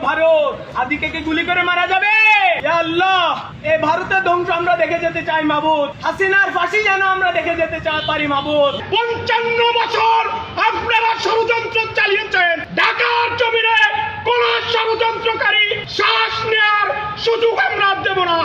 ভারত হাদিকে কি গুলি করে মারা যাবে? ইয়া আল্লাহ, এই ভারতের ধ্বংস আমরা দেখে যেতে চাই মাবুদ। হাসিনার ফাঁসি যেন আমরা দেখে যেতে পারি মাবুদ। 55 বছর আপনারা ষড়যন্ত্র চালিয়েছেন। ঢাকার জমিনে কোন ষড়যন্ত্রকারী শ্বাস নেওয়ার সুযোগ আমরা দেব না।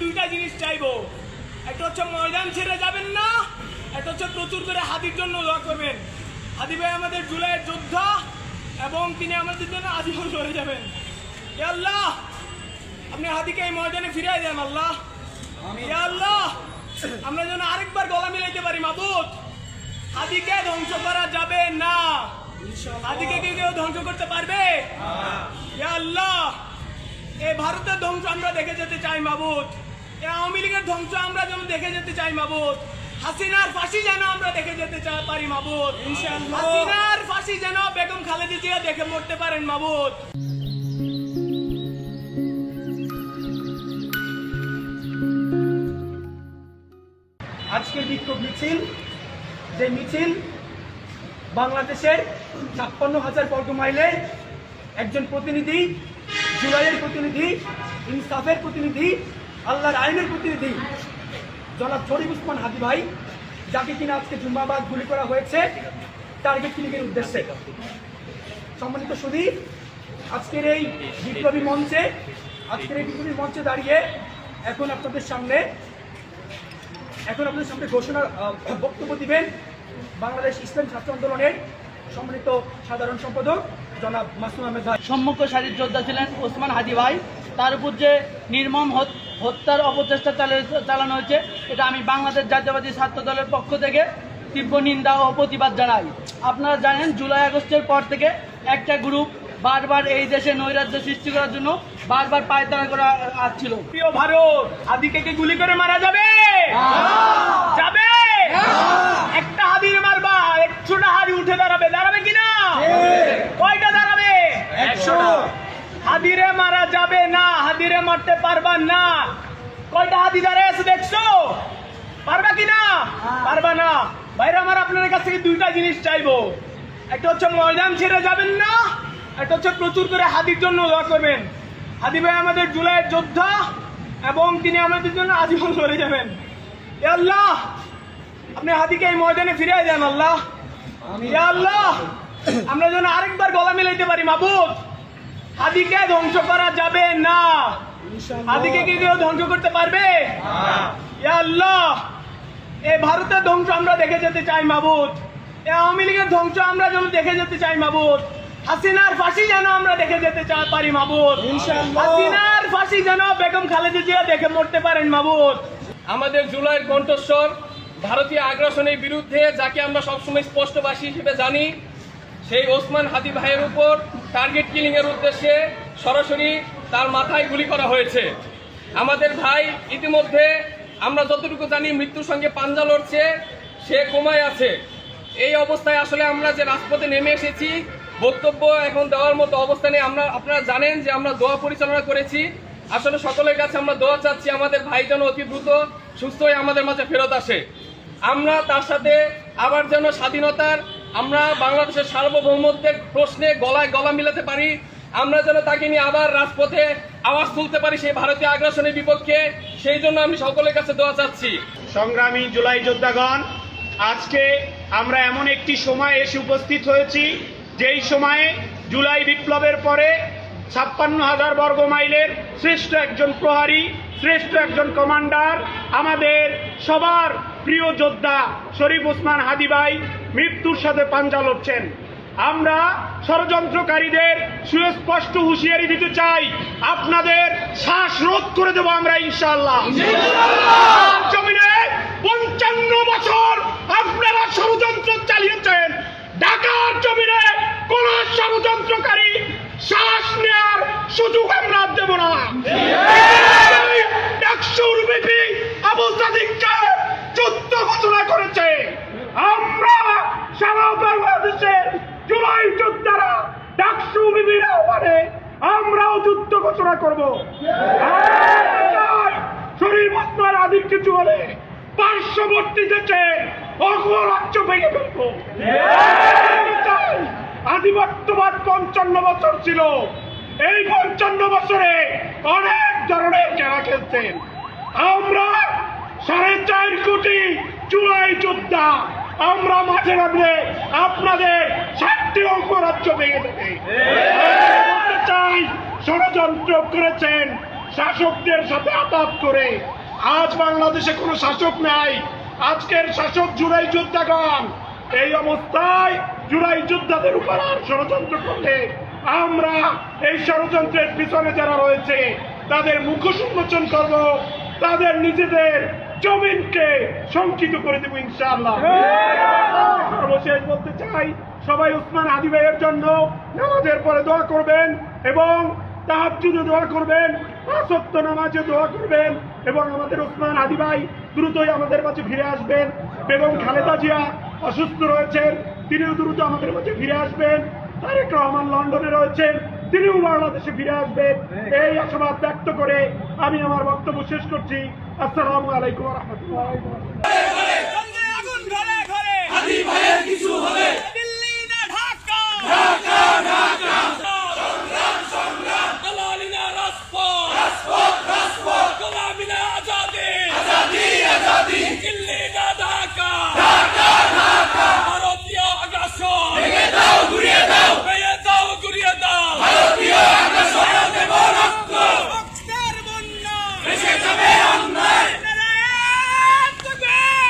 দুইটা জিনিস চাইবো, একটা হচ্ছে ময়দান ছেড়ে যাবেন না, একটা হচ্ছে প্রচুর করে হাদির জন্য দোয়া করবেন। হাদি ভাই আমাদের জুলাইয়ের যোদ্ধা এবং তিনি আমাদের জন্য আজীবন চলে যাবেন। ইয়া আল্লাহ, আপনি হাদিকে এই ময়দানে ফিরিয়ে দেন আল্লাহ। ইয়া আল্লাহ, আমরা যেন আরেকবার গলা মিলাইতে পারি মাবুদ। হাদিকে ধ্বংস করা যাবে না। হাদিকে কি কেউ ধ্বংস করতে পারবে? ইয়া আল্লাহ, এই ভারতের ধ্বংস আমরা দেখে যেতে চাই মাবুদ। এই আওয়ামী লীগের ধ্বংস আমরা যেন দেখে যেতে চাই মাবুদ। হাসিনার ফাঁসি যেন আমরা দেখে যেতে পারি মাবুদ। হাসিনার ফাঁসি যেন বেগম খালেদা জিয়া দেখে মরতে পারেন মাবুদ। আজকের বিক্ষোভ মিছিল, যে মিছিল বাংলাদেশের 56,000 বর্গ মাইলে একজন প্রতিনিধি, জুলাইয়ের প্রতিনিধি, ইনসাফের প্রতিনিধি, আল্লাহর আইনের প্রতিনিধি জনাব শরীফ ওসমান হাদি ভাই, যাকে কিনা আজকে জুম্মাবাদ গুলি করা হয়েছে টার্গেট কিলিংয়ের উদ্দেশ্যে। সম্মানিত সুধী, আজকের এই বিপ্লবী মঞ্চে দাঁড়িয়ে এখন আপনাদের সামনে ঘোষণা বক্তব্য দিবেন বাংলাদেশ ইসলাম ছাত্র আন্দোলনের সম্মানিত সাধারণ সম্পাদক জনাব মাসুম আহমেদ ভাই। সম্মুখ সারির যোদ্ধা ছিলেন ওসমান হাদি ভাই। তার উপর যে নির্মম হত্যার অপচেষ্টা চালানো হয়েছে, এটা আমি বাংলাদেশ জাতীয়বাদী ছাত্র দলের পক্ষ থেকে তীব্র নিন্দা ও প্রতিবাদ জানাই। আপনারা জানেন, জুলাই আগস্টের পর থেকে একটা গ্রুপ বারবার এই দেশে নৈরাজ্য সৃষ্টি করার জন্য বারবার পায়তারা করা আসছিল। প্রিয় ভারত, হাদিকে কি গুলি করে মারা যাবে? যাবে। একটা হাদির মারবা, 100টা হাদি উঠে দাঁড়াবে কিনা? কয়টা দাঁড়াবে? 100। হাদিরে মারা যাবে না, হাদিরে মারতে পারবা না। কয়টা হাদি দাঁড়ায় আছে দেখছো? পারবা কিনা? পারবা না। ভাইরা আমার, আপনাদের কাছ থেকে দুইটা জিনিস চাইবো, একটা হচ্ছে ময়দান ছেড়ে যাবেন না, একটা হচ্ছে প্রচুর করে হাদির জন্য দোয়া করবেন। হাদি ভাই আমাদের জুলাইয়ের যোদ্ধা এবং তিনি আমাদের জন্য আজীবন চলে যাবেন। ইয়া আল্লাহ, আপনি হাদিকে এই ময়দানে ফিরিয়ে দেন আল্লাহ। ইয়া আল্লাহ, আমরা যেন আরেকবার গলা মিলাইতে পারি মাবুদ। হাদিকে ধ্বংস করা যাবে না। হাদিকে কি কেউ ধ্বংস করতে পারবে? ইয়া আল্লাহ, এই ভারতের ধ্বংস আমরা দেখে যেতে চাই মাবুদ। এই আওয়ামী লীগের ধ্বংস আমরা যেন দেখে যেতে চাই মাবুদ। হাসিনার ফাঁসি যেন আমরা দেখে যেতে পারি মাবুদ। হাসিনার ফাঁসি যেন বেগম খালেদা জিয়া দেখে মরতে পারেন মাবুদ। আমাদের জুলাইয়ের কণ্ঠস্বর ভারতীয় আগ্রাসনের বিরুদ্ধে, যাকে আমরা সবসময় স্পষ্টবাসী হিসেবে জানি, সেই ওসমান হাদি ভাইয়ের উপর টার্গেট কিলিং এর উদ্দেশ্যে সরাসরি তার মাথায় গুলি করা হয়েছে। আমাদের ভাই ইতিমধ্যে আমরা যতটুকু জানি মৃত্যুর সঙ্গে পাঞ্জা লড়ছে, সে কোমায় আছে। এই অবস্থায় আসলে আমরা যে রাজপথে নেমে এসেছি, বক্তব্য এখন দেওয়ার মতো অবস্থানে আপনারা জানেন যে আমরা দোয়া পরিচালনা করেছি আসলে সকলের কাছে আমরা দোয়া চাচ্ছি আমাদের ভাই যেন অতি দ্রুত সুস্থ হয়ে আমাদের মাঝে ফেরত আসে। আমরা তার সাথে আবার যেন স্বাধীনতার, আমরা বাংলাদেশের সার্বভৌমত্বের প্রশ্নে গলায় গলা মিলাতে পারি, আমরা যেন তাকে নিয়ে আবার রাজপথে আওয়াজ তুলতে পারি সেই ভারতীয় আগ্রাসনের বিপক্ষে। সেই জন্য আমি সকলের কাছে দোয়া চাচ্ছি। সংগ্রামী জুলাই যোদ্ধাগণ, আজকে আমরা এমন একটি সময় এসে উপস্থিত হয়েছি যেই সময়ে জুলাই বিপ্লবের পরে 56,000 বর্গ মাইলের শ্রেষ্ঠ একজন প্রহরী, শ্রেষ্ঠ একজন কমান্ডার, আমাদের সবার প্রিয় যোদ্ধা শরীফ ওসমান হাদী ভাই মৃত্যুর সাথে পাঞ্জা লড়ছেন। আমরা ষড়যন্ত্রকারীদের সুস্পষ্ট হুঁশিয়ারি দিতে চাই, আপনাদের শ্বাসরোধ করে দেবো আমরা ইনশাআল্লাহ। জমিনে 55 বছর আপনারা ষড়যন্ত্র চালিয়েছেন, ঢাকার জমিনে কোন ষড়যন্ত্রকারী শ্বাস নেওয়ার সুযোগ আমরা দেব না। ডাকসুর বিপি আবু সাদিককে যুদ্ধ ঘোষণা করেছে, আমরা সারা বাংলাদেশের জুলাই যোদ্ধারা ডাকসু বিপির আহ্বানে আমরাও যুদ্ধ ঘোষণা করব। শরীর ওসমান হাদীর কিছু হলে পার্শ্ববর্তী দেশে অঙ্গরাজ্য ভেঙে ফেলবো। আধিপত্যবাদ 55 বছর ছিল, এই 55 বছরে অনেক ধরনের খেলা খেলছেন। আমরা 4.5 কোটি জুলাই যোদ্ধা, আমরা মাঠে নামলে আপনাদের 7টি অঙ্গরাজ্য ভেঙে দেবে। বলতে চাই, ষড়যন্ত্র করেছেন শাসকদের সাথে আতাত করে। আজ বাংলাদেশে কোনো শাসক নাই, আজকের শাসক জুলাই যোদ্ধাগণ। এই অবস্থায় জুলাই যোদ্ধাদের উপর আর ষড়যন্ত্র করলে আমরা এই ষড়যন্ত্রের পিছনে যারা রয়েছে তাদের মুখোশ উন্মোচন করব, তাদের নিজেদের জমিনকে শঙ্কিত করে দেব ইনশাআল্লাহ। সর্বশেষ বলতে চাই, সবাই ওসমান হাদী ভাইয়ের জন্য নামাজের পরে দোয়া করবেন এবং তাহাজ্জুদে দোয়া করবেন, 5 ওয়াক্ত নামাজে দোয়া করবেন এবং আমাদের ওসমান হাদী ভাই দ্রুতই আমাদের কাছে ফিরে আসবেন। বেগম খালেদা জিয়া অসুস্থ রয়েছেন, তিনিও দ্রুত আমাদের কাছে ফিরে আসবেন। তারেক রহমান লন্ডনে রয়েছেন, তিনিও বাংলাদেশে ফিরে আসবেন। এই আশাবাদ ব্যক্ত করে আমি আমার বক্তব্য শেষ করছি। আসসালামু আলাইকুম ওয়া রাহমাতুল্লাহি ওয়া বারাকাতুহু। আগুন ঘরে ঘরে হাদী ভাইয়ের কিছু হবে, দিল্লি না ঢাকা, ঢাকা ঢাকা সংগ্রাম সংগ্রাম, আলালিনা রাজপথ গোলামিনা আজাদি আজাদি দিল্লি না ঢাকা, ঢাকা ঢাকা ভারতীয় আগ্রাসন ভেঙে দাও ঘুরিয়ে দাও, ভেঙে দাও গুড়িয়ে দাও, ভারতীয় আগ্রাসন দেব রক্ত, রক্তের বন্যা ভেসে যাবে অন্যায়, নারায়ণ তাকবীর,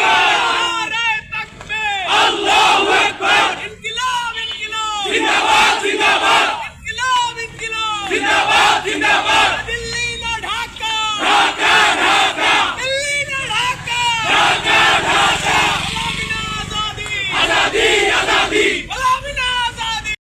নারায়ণ তাকবীর, আল্লাহু আকবার, ইনকিলাব ইনকিলাব, জিন্দাবাদ জিন্দাবাদ, ইনকিলাব ইনকিলাব, জিন্দাবাদ জিন্দাবাদ।